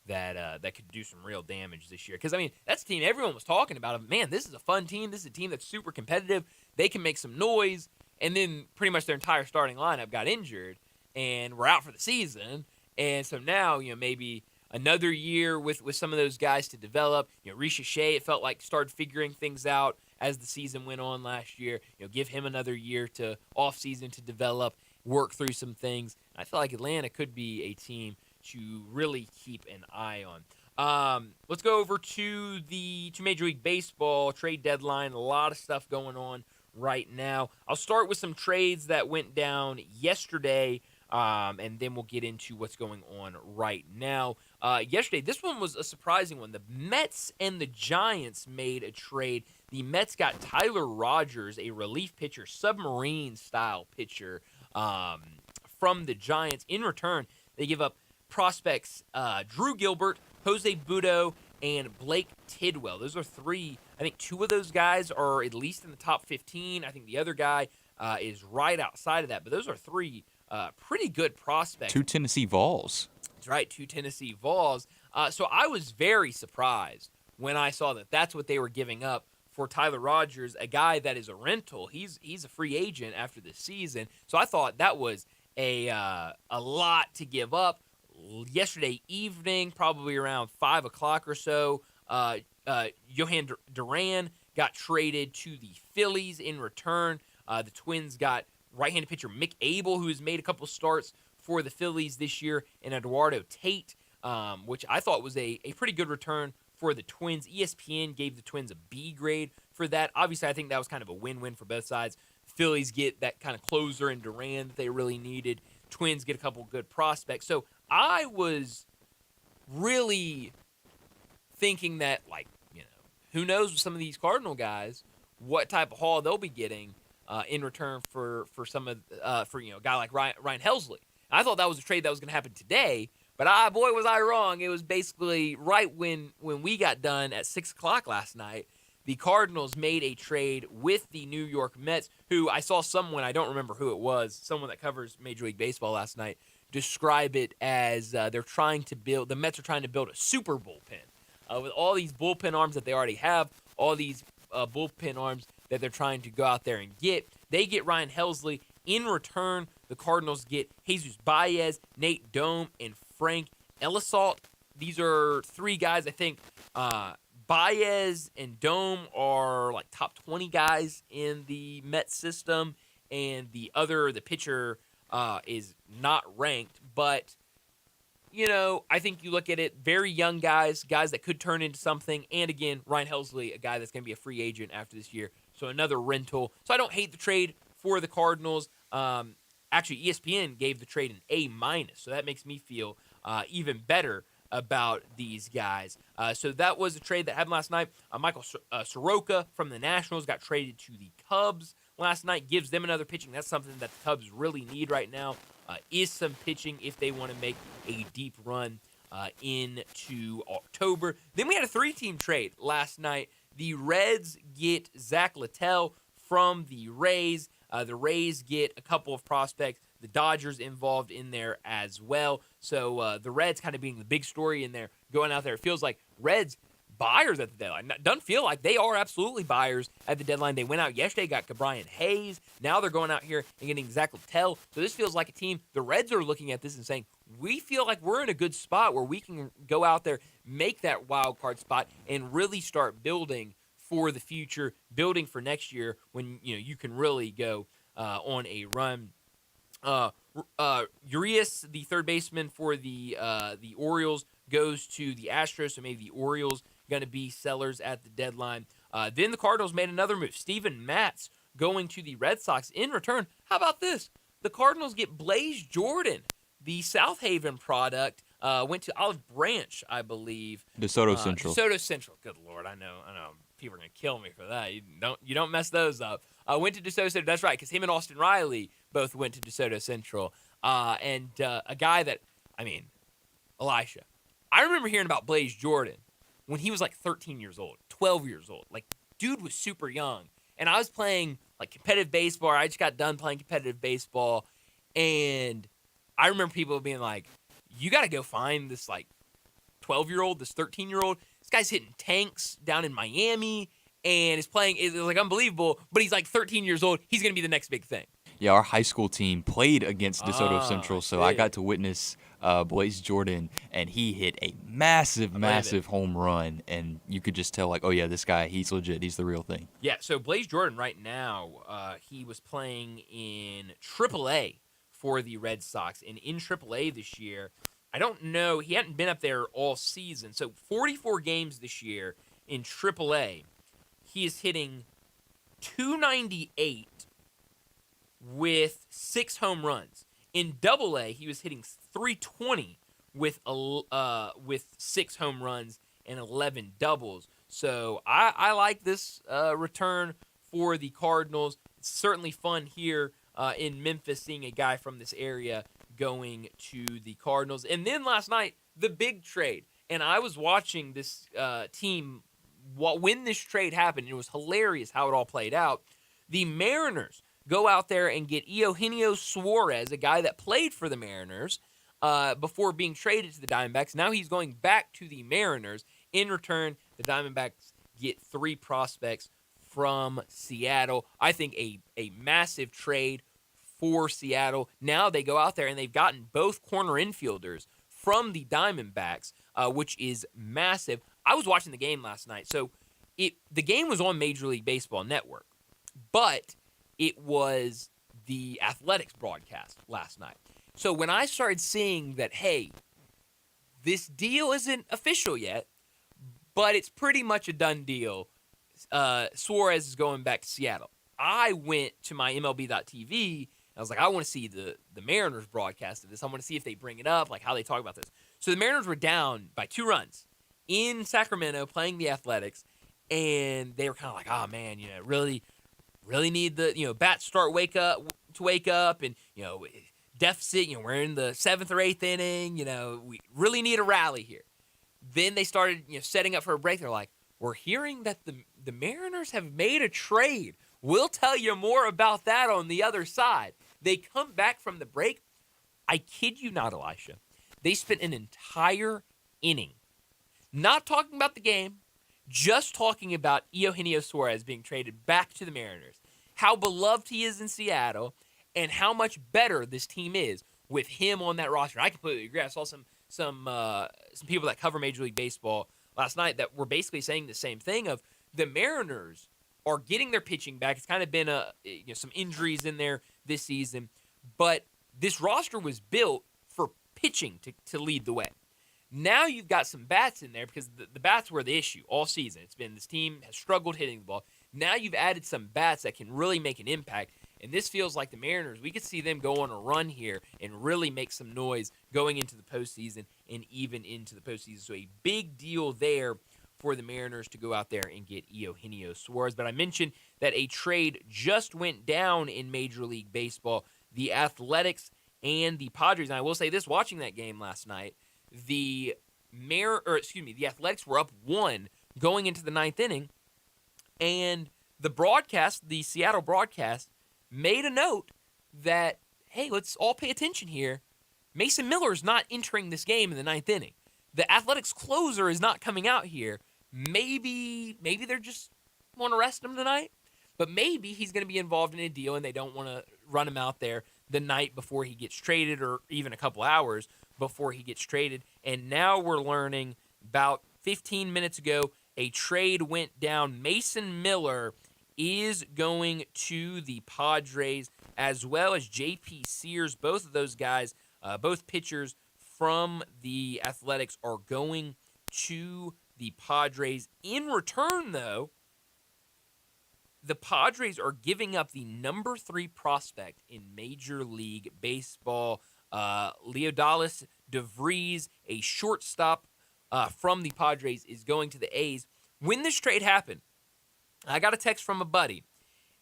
that could do some real damage this year. Because, that's a team everyone was talking about. Man, this is a fun team. This is a team that's super competitive. They can make some noise. And then pretty much their entire starting lineup got injured and were out for the season. And so now, maybe another year with some of those guys to develop. Risha Shea, it felt like, started figuring things out as the season went on last year. Give him another year to off-season to develop, work through some things. I feel like Atlanta could be a team to really keep an eye on. Let's go over to Major League Baseball trade deadline. A lot of stuff going on right now. I'll start with some trades that went down yesterday, and then we'll get into what's going on right now. Yesterday, this one was a surprising one. The Mets and the Giants made a trade. The Mets got Tyler Rogers, a relief pitcher, submarine-style pitcher, from the Giants. In return, they give up prospects Drew Gilbert, Jose Butto, and Blake Tidwell. Those are three. I think two of those guys are at least in the top 15. I think the other guy is right outside of that. But those are three pretty good prospects. 2 Tennessee Vols. That's right, 2 Tennessee Vols. So I was very surprised when I saw that that's what they were giving up for Tyler Rogers, a guy that is a rental. He's a free agent after this season. So I thought that was a lot to give up. Yesterday evening, probably around 5 o'clock or so, Johan Duran got traded to the Phillies in return. The Twins got right-handed pitcher Mick Abel, who has made a couple starts for the Phillies this year, and Eduardo Tate, which I thought was a pretty good return for the Twins. ESPN gave the Twins a B grade for that. Obviously, I think that was kind of a win-win for both sides. Phillies get that kind of closer in Duran that they really needed. Twins get a couple good prospects. So I was really thinking that, who knows with some of these Cardinal guys, what type of haul they'll be getting in return for some of a guy like Ryan Helsley. I thought that was a trade that was going to happen today, but boy was I wrong. It was basically right when we got done at 6 o'clock last night. The Cardinals made a trade with the New York Mets, who I saw someone, I don't remember who it was, someone that covers Major League Baseball last night, describe it as the Mets are trying to build a super bullpen. With all these bullpen arms that they already have, all these bullpen arms that they're trying to go out there and get, they get Ryan Helsley. In return, the Cardinals get Jesus Baez, Nate Dome, and Frank Elisalt. These are three guys I think Baez and Dome are like top 20 guys in the Mets system, and the pitcher is not ranked. But, I think you look at it, very young guys that could turn into something. And again, Ryan Helsley, a guy that's going to be a free agent after this year. So another rental. So I don't hate the trade for the Cardinals. Actually, ESPN gave the trade an A-. So that makes me feel even better about these guys. So that was a trade that happened last night. Michael Soroka from the Nationals got traded to the Cubs last night. Gives them another pitching. That's something that the Cubs really need right now, is some pitching if they want to make a deep run into October. Then we had a 3-team trade last night. The Reds get Zach Littell from the Rays. The Rays get a couple of prospects. The Dodgers involved in there as well. So the Reds kind of being the big story in there, going out there. It feels like Reds buyers at the deadline. Doesn't feel like they are absolutely buyers at the deadline. They went out yesterday, got Cabrian Hayes. Now they're going out here and getting Zach Littell. So this feels like a team. The Reds are looking at this and saying, we feel like we're in a good spot where we can go out there, make that wild card spot, and really start building for the future, building for next year when you can really go on a run. Urias, the third baseman for the Orioles, goes to the Astros, so maybe the Orioles going to be sellers at the deadline. Then the Cardinals made another move. Steven Matz going to the Red Sox. In return, how about this? The Cardinals get Blaze Jordan, the South Haven product, went to Olive Branch, I believe. DeSoto Central. DeSoto Central. Good Lord, I know. People are going to kill me for that. You don't mess those up. Went to DeSoto Central. That's right, because him and Austin Riley both went to DeSoto Central. And a guy that, Elisha. I remember hearing about Blaze Jordan when he was like 13 years old, 12 years old. Like, dude was super young. And I was playing like competitive baseball. I just got done playing competitive baseball. And I remember people being like, you got to go find this like 12-year-old, this 13-year-old. This guy's hitting tanks down in Miami and is playing. It's like unbelievable, but he's like 13 years old. He's going to be the next big thing. Yeah, our high school team played against DeSoto Central, so I got to witness Blaze Jordan, and he hit a massive home run, and you could just tell, like, oh, yeah, this guy, he's legit. He's the real thing. Yeah, so Blaze Jordan right now, he was playing in AAA for the Red Sox, and in AAA this year, I don't know, he hadn't been up there all season, so 44 games this year in AAA, he is hitting .298 with 6 home runs. In AA, he was hitting .320 with 6 home runs and 11 doubles. So I like this return for the Cardinals. It's certainly fun here in Memphis seeing a guy from this area going to the Cardinals. And then last night, the big trade. And I was watching this team when this trade happened. It was hilarious how it all played out. The Mariners go out there and get Eugenio Suarez, a guy that played for the Mariners before being traded to the Diamondbacks. Now he's going back to the Mariners. In return, the Diamondbacks get 3 prospects from Seattle. I think a massive trade for Seattle. Now they go out there and they've gotten both corner infielders from the Diamondbacks, which is massive. I was watching the game last night. So the game was on Major League Baseball Network, but it was the Athletics broadcast last night. So when I started seeing that, hey, this deal isn't official yet, but it's pretty much a done deal, Suarez is going back to Seattle. I went to my MLB.TV, and I was like, I want to see the Mariners broadcast of this. I want to see if they bring it up, like how they talk about this. So the Mariners were down by 2 runs in Sacramento playing the Athletics, and they were kind of like, oh, man, really need the, bats wake up, and, deficit, we're in the 7th or 8th inning, we really need a rally here. Then they started, setting up for a break. They're like, we're hearing that the Mariners have made a trade. We'll tell you more about that on the other side. They come back from the break. I kid you not, Elisha. They spent an entire inning not talking about the game, just talking about Eugenio Suarez being traded back to the Mariners, how beloved he is in Seattle, and how much better this team is with him on that roster. I completely agree. I saw some people that cover Major League Baseball last night that were basically saying the same thing of the Mariners are getting their pitching back. It's kind of been some injuries in there this season, but this roster was built for pitching to lead the way. Now you've got some bats in there because the bats were the issue all season. It's been this team has struggled hitting the ball. Now you've added some bats that can really make an impact. And this feels like the Mariners, we could see them go on a run here and really make some noise going into the postseason and even into the postseason. So a big deal there for the Mariners to go out there and get Eugenio Suarez. But I mentioned that a trade just went down in Major League Baseball. The Athletics and the Padres. And I will say this, watching that game last night, the Athletics were up 1 going into the 9th inning, and the Seattle broadcast made a note that, hey, let's all pay attention here. Mason Miller is not entering this game in the 9th inning. The Athletics closer is not coming out here. Maybe they're just want to rest him tonight, but maybe he's going to be involved in a deal and they don't want to run him out there the night before he gets traded, or even a couple hours before he gets traded. And now we're learning about 15 minutes ago, a trade went down. Mason Miller is going to the Padres, as well as J.P. Sears. Both of those guys, both pitchers from the Athletics, are going to the Padres. In return, though, the Padres are giving up the number 3 prospect in Major League Baseball, Leodalis DeVries, a shortstop from the Padres, is going to the A's. When this trade happened, I got a text from a buddy,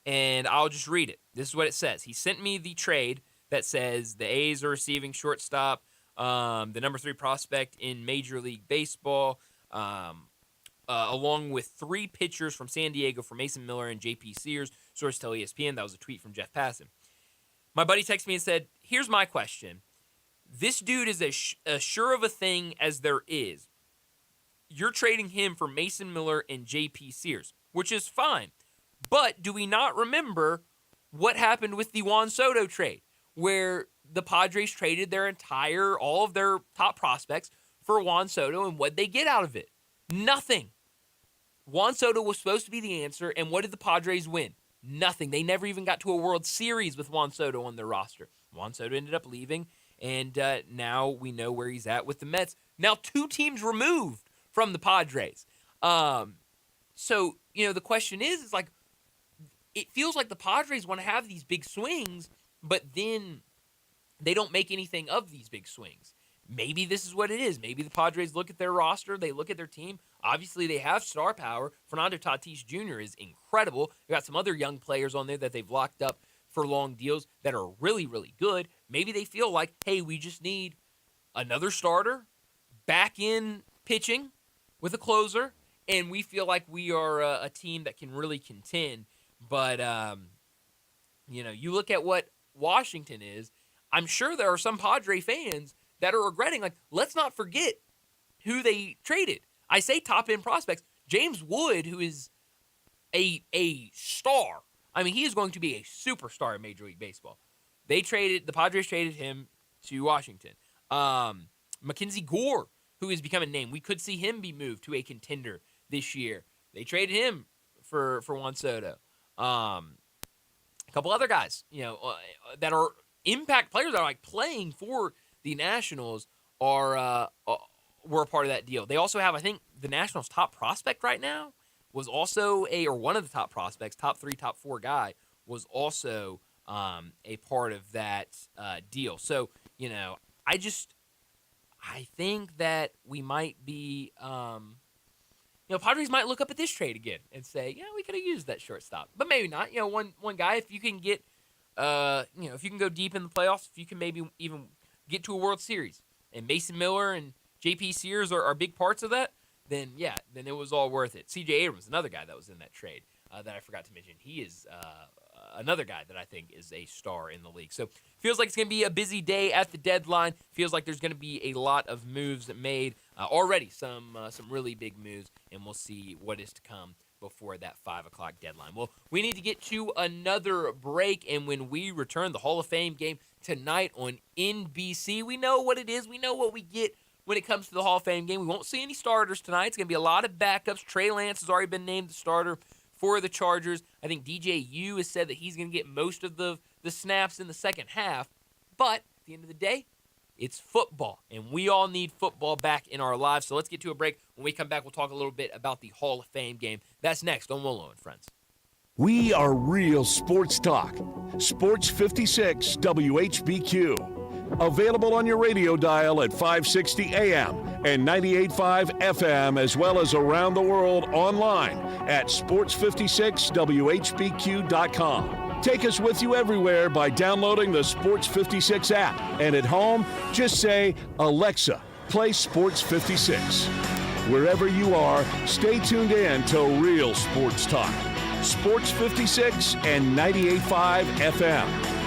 and I'll just read it. This is what it says. He sent me the trade that says the A's are receiving shortstop, the number 3 prospect in Major League Baseball, along with 3 pitchers from San Diego for Mason Miller and J.P. Sears. Source tell ESPN. That was a tweet from Jeff Passan. My buddy texted me and said, here's my question. This dude is as sure of a thing as there is. You're trading him for Mason Miller and J.P. Sears, which is fine. But do we not remember what happened with the Juan Soto trade, where the Padres traded all of their top prospects for Juan Soto, and what'd they get out of it? Nothing. Juan Soto was supposed to be the answer, and what did the Padres win? Nothing. They never even got to a World Series with Juan Soto on their roster. Juan Soto ended up leaving, and now we know where he's at with the Mets. Now 2 teams removed from the Padres. So, the question is like, it feels like the Padres want to have these big swings, but then they don't make anything of these big swings. Maybe this is what it is. Maybe the Padres look at their roster, they look at their team. Obviously, they have star power. Fernando Tatis Jr. is incredible. They've got some other young players on there that they've locked up for long deals that are really, really good. Maybe they feel like, hey, we just need another starter back in pitching with a closer, and we feel like we are a team that can really contend. But, you look at what Washington is, I'm sure there are some Padre fans that are regretting, like, let's not forget who they traded. I say top-end prospects. James Wood, who is a star. I mean, he is going to be a superstar in Major League Baseball. The Padres traded him to Washington. Mackenzie Gore, who is becoming a name. We could see him be moved to a contender this year. They traded him for Juan Soto. A couple other guys, that are impact players that are like playing for the Nationals were a part of that deal. They also have, I think, the Nationals' top prospect right now was also one of the top prospects, top 3, top 4 guy, was also a part of that deal. So, I think that we might be, Padres might look up at this trade again and say, yeah, we could have used that shortstop, but maybe not. One guy, if you can get, if you can go deep in the playoffs, if you can maybe even get to a World Series, and Mason Miller and J.P. Sears are big parts of that, then it was all worth it. C.J. Abrams, another guy that was in that trade that I forgot to mention. He is another guy that I think is a star in the league. So feels like it's going to be a busy day at the deadline. Feels like there's going to be a lot of moves made already, some really big moves, and we'll see what is to come before that 5 o'clock deadline. Well, we need to get to another break, and when we return, the Hall of Fame game tonight on NBC. We know what it is. We know what we get when it comes to the Hall of Fame game. We won't see any starters tonight. It's going to be a lot of backups. Trey Lance has already been named the starter for the Chargers. I think DJU has said that he's going to get most of the snaps in the second half. But at the end of the day, it's football, and we all need football back in our lives. So let's get to a break. When we come back, we'll talk a little bit about the Hall of Fame game. That's next on Wolo and Friends. We are real sports talk. Sports 56 WHBQ. Available on your radio dial at 560 AM and 98.5 FM, as well as around the world online at sports56whbq.com. Take us with you everywhere by downloading the Sports 56 app. And at home, just say, Alexa, play Sports 56. Wherever you are, stay tuned in to real sports talk. Sports 56 and 98.5 FM.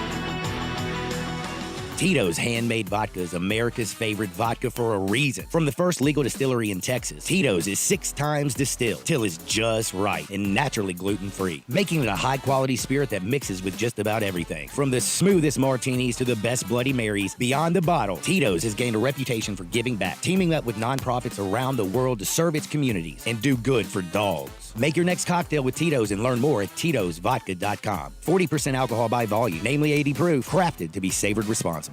Tito's Handmade Vodka is America's favorite vodka for a reason. From the first legal distillery in Texas, Tito's is 6 times distilled till it's just right and naturally gluten-free, making it a high-quality spirit that mixes with just about everything. From the smoothest martinis to the best Bloody Marys, beyond the bottle, Tito's has gained a reputation for giving back, teaming up with nonprofits around the world to serve its communities and do good for dogs. Make your next cocktail with Tito's and learn more at Tito'sVodka.com. 40% alcohol by volume, namely 80 proof, crafted to be savored responsibly.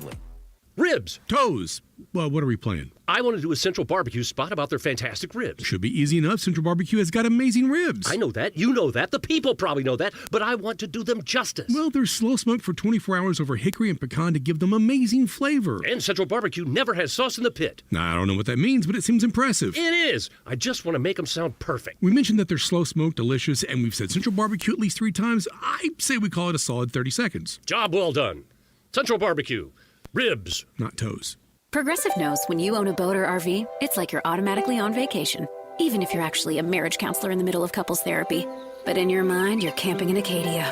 Ribs. Toes. Well, what are we playing? I want to do a Central Barbecue spot about their fantastic ribs. Should be easy enough. Central Barbecue has got amazing ribs. I know that. You know that. The people probably know that. But I want to do them justice. Well, they're slow smoked for 24 hours over hickory and pecan to give them amazing flavor. And Central Barbecue never has sauce in the pit. Now, I don't know what that means, but it seems impressive. It is. I just want to make them sound perfect. We mentioned that they're slow smoked, delicious, and we've said Central Barbecue at least 3 times. I say we call it a solid 30 seconds. Job well done. Central Barbecue. Ribs. Not toes. Progressive knows when you own a boat or RV, it's like you're automatically on vacation, even if you're actually a marriage counselor in the middle of couples therapy. But in your mind, you're camping in Acadia,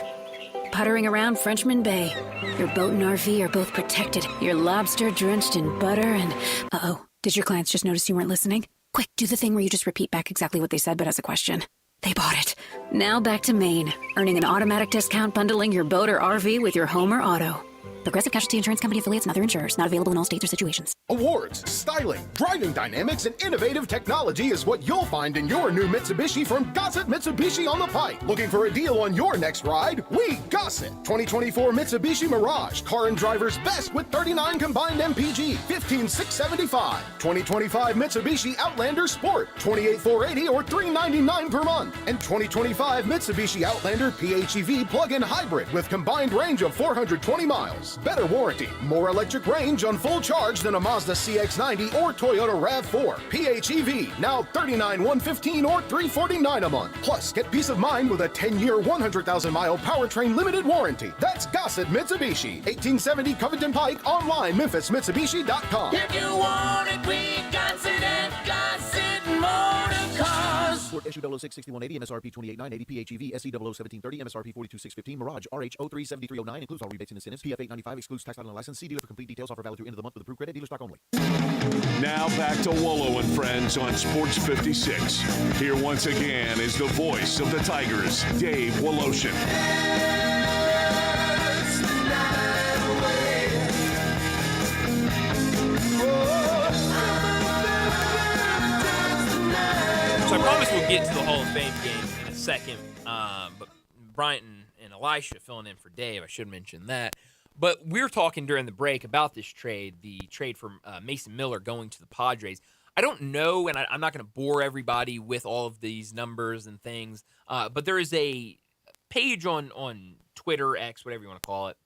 puttering around Frenchman Bay. Your boat and RV are both protected. You're lobster drenched in butter and... Uh-oh, did your clients just notice you weren't listening? Quick, do the thing where you just repeat back exactly what they said, but as a question. They bought it. Now back to Maine, earning an automatic discount bundling your boat or RV with your home or auto. Progressive Casualty Insurance Company affiliates and other insurers. Not available in all states or situations. Awards, styling, driving dynamics, and innovative technology is what you'll find in your new Mitsubishi from Gossett Mitsubishi on the Pike. Looking for a deal on your next ride? We Gossett. 2024 Mitsubishi Mirage. Car and driver's best with 39 combined MPG. 15,675. 2025 Mitsubishi Outlander Sport. 28,480 or $399 per month. And 2025 Mitsubishi Outlander PHEV plug-in hybrid with combined range of 420 miles. Better warranty, more electric range on full charge than a Mazda CX-90 or Toyota RAV4. PHEV, now $39,115 or $349 a month. Plus, get peace of mind with a 10-year, 100,000-mile powertrain limited warranty. That's Gossett Mitsubishi. 1870 Covington Pike, online, MemphisMitsubishi.com. If you want it, we got it at Gossett Motor Cars. Ford issue 006-6180, MSRP 28,980, PHEV, SE 00730, MSRP 42,615, Mirage, RH 037309, includes all rebates and incentives, PF 895, excludes tax title and license. See dealer for complete details. Offer valid through end of the month with approved credit. Dealer stock only. Now back to Wolo and Friends on Sports 56. Here once again is the voice of the Tigers, Dave Woloshin. So I promise we'll get to the Hall of Fame game in a second. But Bryant and Elisha filling in for Dave. I should mention that. But we were talking during the break about this trade, the trade for Mason Miller going to the Padres. I don't know, and I'm not going to bore everybody with all of these numbers and things, but there is a page on Twitter, X, whatever you want to call it,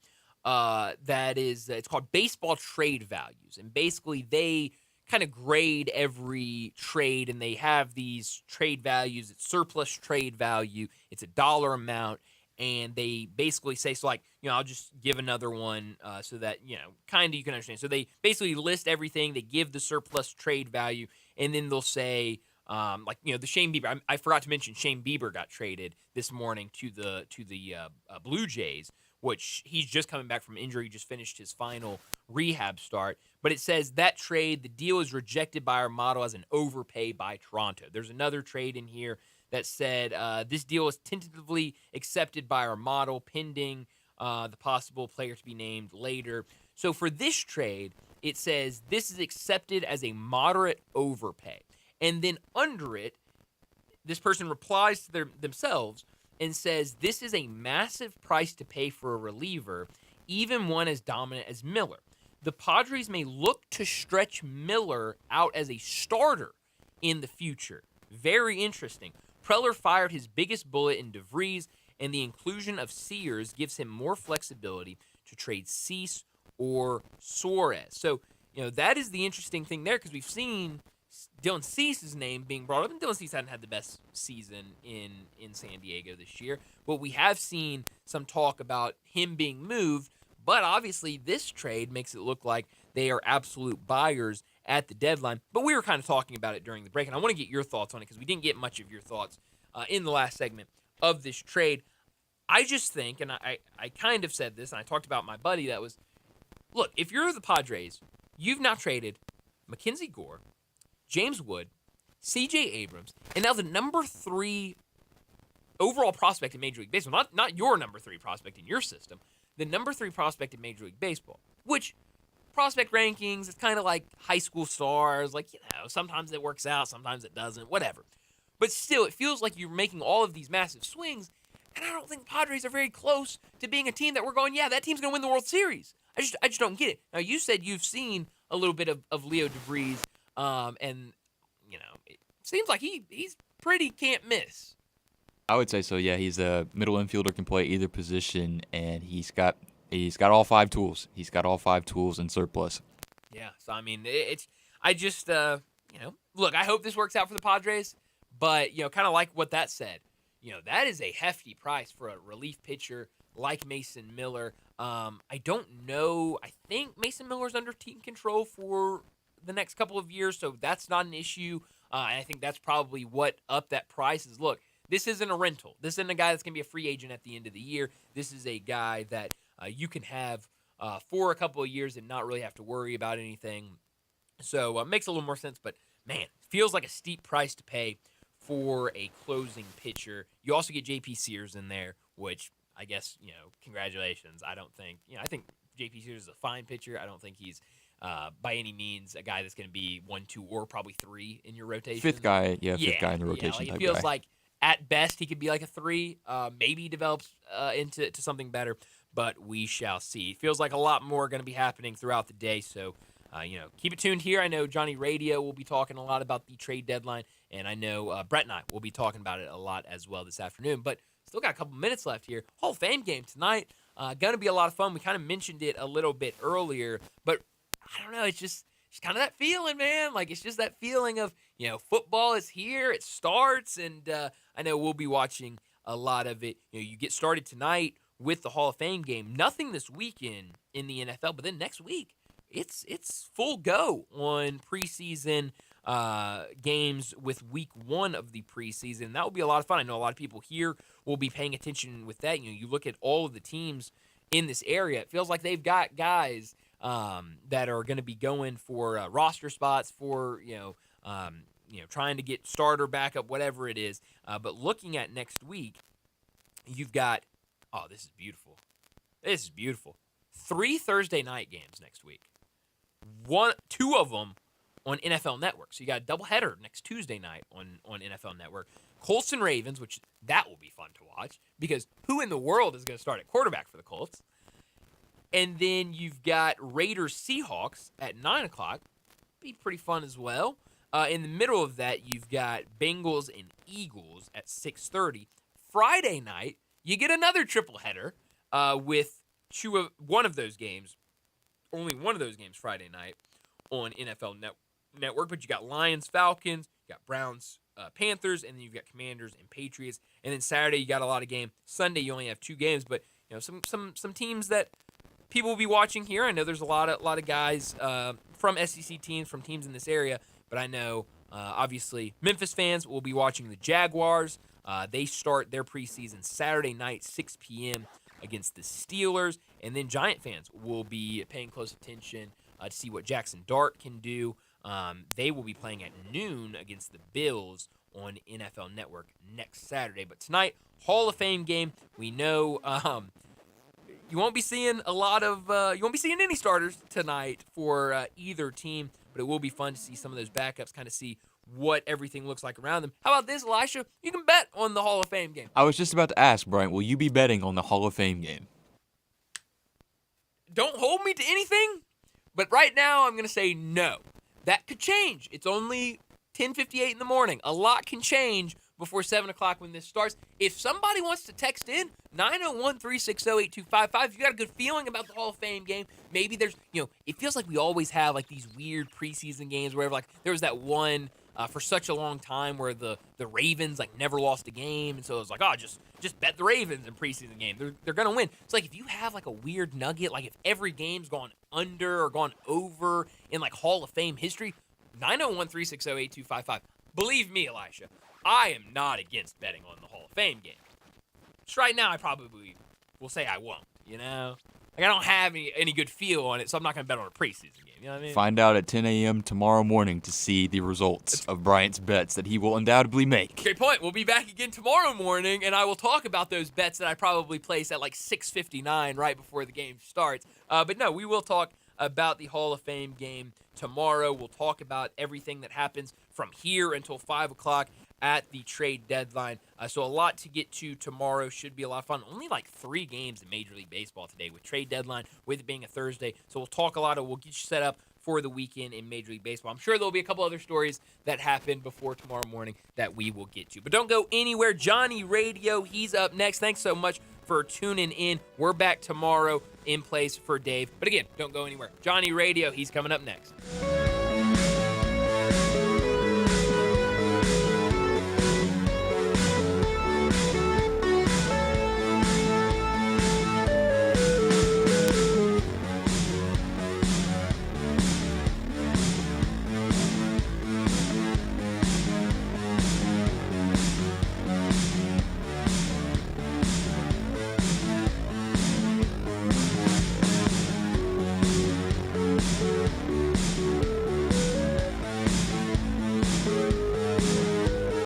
that is, it's called Baseball Trade Values. And basically they kind of grade every trade, and they have these trade values. It's surplus trade value. It's a dollar amount. And they basically say, so like, I'll just give another one so that, kind of you can understand. So they basically list everything. They give the surplus trade value, and then they'll say, the Shane Bieber. I forgot to mention Shane Bieber got traded this morning to the Blue Jays, which he's just coming back from injury. He just finished his final rehab start. But it says that trade, the deal is rejected by our model as an overpay by Toronto. There's another trade in here that said this deal is tentatively accepted by our model pending the possible player to be named later. So for this trade, it says this is accepted as a moderate overpay. And then under it, this person replies to themselves and says this is a massive price to pay for a reliever, even one as dominant as Miller. The Padres may look to stretch Miller out as a starter in the future. Very interesting. Preller fired his biggest bullet in DeVries, and the inclusion of Sears gives him more flexibility to trade Cease or Suarez. So, that is the interesting thing there, because we've seen Dylan Cease's name being brought up, and Dylan Cease hadn't had the best season in San Diego this year, but we have seen some talk about him being moved. But obviously this trade makes it look like they are absolute buyers at the deadline. But we were kind of talking about it during the break, and I want to get your thoughts on it because we didn't get much of your thoughts in the last segment of this trade. I just think, and I kind of said this, and I talked about my buddy that was, look, if you're the Padres, you've now traded Mackenzie Gore, James Wood, C.J. Abrams, and now the number 3 overall prospect in Major League Baseball, not your number 3 prospect in your system, the number 3 prospect in Major League Baseball, which prospect rankings, it's kind of like high school stars, like, sometimes it works out, sometimes it doesn't, whatever. But still, it feels like you're making all of these massive swings, and I don't think the Padres are very close to being a team that we're going, yeah, that team's going to win the World Series. I just don't get it. Now, you said you've seen a little bit of Leo DeVries, and, it seems like he's pretty can't miss. I would say so. Yeah, he's a middle infielder, can play either position, and he's got all 5 tools. He's got all 5 tools in surplus. Yeah. So I mean, look, I hope this works out for the Padres, but kind of like what that said, that is a hefty price for a relief pitcher like Mason Miller. I don't know. I think Mason Miller's under team control for the next couple of years, so that's not an issue. And I think that's probably what upped that price is. Look, this isn't a rental. This isn't a guy that's going to be a free agent at the end of the year. This is a guy that you can have for a couple of years and not really have to worry about anything. So it makes a little more sense, but man, feels like a steep price to pay for a closing pitcher. You also get J.P. Sears in there, which I guess, congratulations. I think J.P. Sears is a fine pitcher. I don't think he's by any means a guy that's going to be 1, 2, or probably 3 in your rotation. Fifth guy in the rotation. It feels like at best he could be like a 3. Maybe he develops into something better, but we shall see. It feels like a lot more going to be happening throughout the day, so keep it tuned here. I know Johnny Radio will be talking a lot about the trade deadline, and I know Brett and I will be talking about it a lot as well this afternoon. But still got a couple minutes left here. Hall of Fame game tonight. Going to be a lot of fun. We kind of mentioned it a little bit earlier, but I don't know. It's just kind of that feeling, man. Like, it's just that feeling of, football is here. It starts, and I know we'll be watching a lot of it. You get started tonight with the Hall of Fame game. Nothing this weekend in the NFL, but then next week, it's full go on preseason games with week 1 of the preseason. That will be a lot of fun. I know a lot of people here will be paying attention with that. You look at all of the teams in this area, it feels like they've got guys that are going to be going for roster spots for, trying to get starter, backup, whatever it is. But looking at next week, you've got, this is beautiful. This is beautiful. 3 Thursday night games next week. 2 of them on NFL Network. So you got a doubleheader next Tuesday night on NFL Network. Colts and Ravens, which that will be fun to watch because who in the world is going to start at quarterback for the Colts? And then you've got Raiders Seahawks at 9 o'clock. Be pretty fun as well. In the middle of that, you've got Bengals and Eagles at 6:30. Friday night, you get another triple header with one of those games. Only one of those games Friday night on NFL Network. But you got Lions, Falcons, you got Browns, Panthers, and then you've got Commanders and Patriots. And then Saturday you got a lot of games. Sunday you only have 2 games, but some teams that people will be watching here. I know there's a lot of guys from SEC teams, from teams in this area, but I know obviously Memphis fans will be watching the Jaguars. They start their preseason Saturday night, 6 p.m. against the Steelers, and then Giant fans will be paying close attention to see what Jackson Dart can do. They will be playing at noon against the Bills on NFL Network next Saturday. But tonight, Hall of Fame game. We know you won't be seeing any starters tonight for either team, but it will be fun to see some of those backups, kind of see what everything looks like around them. How about this, Elisha? You can bet on the Hall of Fame game. I was just about to ask, Bryant, will you be betting on the Hall of Fame game? Don't hold me to anything, but right now I'm going to say no. That could change. It's only 10:58 in the morning. A lot can change before 7 o'clock when this starts. If somebody wants to text in, 901-360-8255, if you got a good feeling about the Hall of Fame game, maybe there's, it feels like we always have like these weird preseason games where like there was that one for such a long time where the Ravens like never lost a game, and so it was like, oh, just bet the Ravens in preseason game. They're gonna win. It's like if you have like a weird nugget, like if every game's gone under or gone over in like Hall of Fame history, 901-360-8255. Believe me, Elisha, I am not against betting on the Hall of Fame game. Just right now, I probably will say I won't, you know? Like, I don't have any good feel on it, so I'm not going to bet on a preseason game, you know what I mean? Find out at 10 a.m. tomorrow morning to see the results of Bryant's bets that he will undoubtedly make. Great point. We'll be back again tomorrow morning, and I will talk about those bets that I probably place at like 6:59 right before the game starts. But no, we will talk about the Hall of Fame game tomorrow. We'll talk about everything that happens from here until 5 o'clock at the trade deadline. So a lot to get to tomorrow. Should be a lot of fun. Only like 3 games in Major League Baseball today with trade deadline, with it being a Thursday. So we'll talk a lot. We'll get you set up for the weekend in Major League Baseball. I'm sure there'll be a couple other stories that happen before tomorrow morning that we will get to. But don't go anywhere. Johnny Radio, he's up next. Thanks so much for tuning in. We're back tomorrow in place for Dave. But again, don't go anywhere. Johnny Radio, he's coming up next.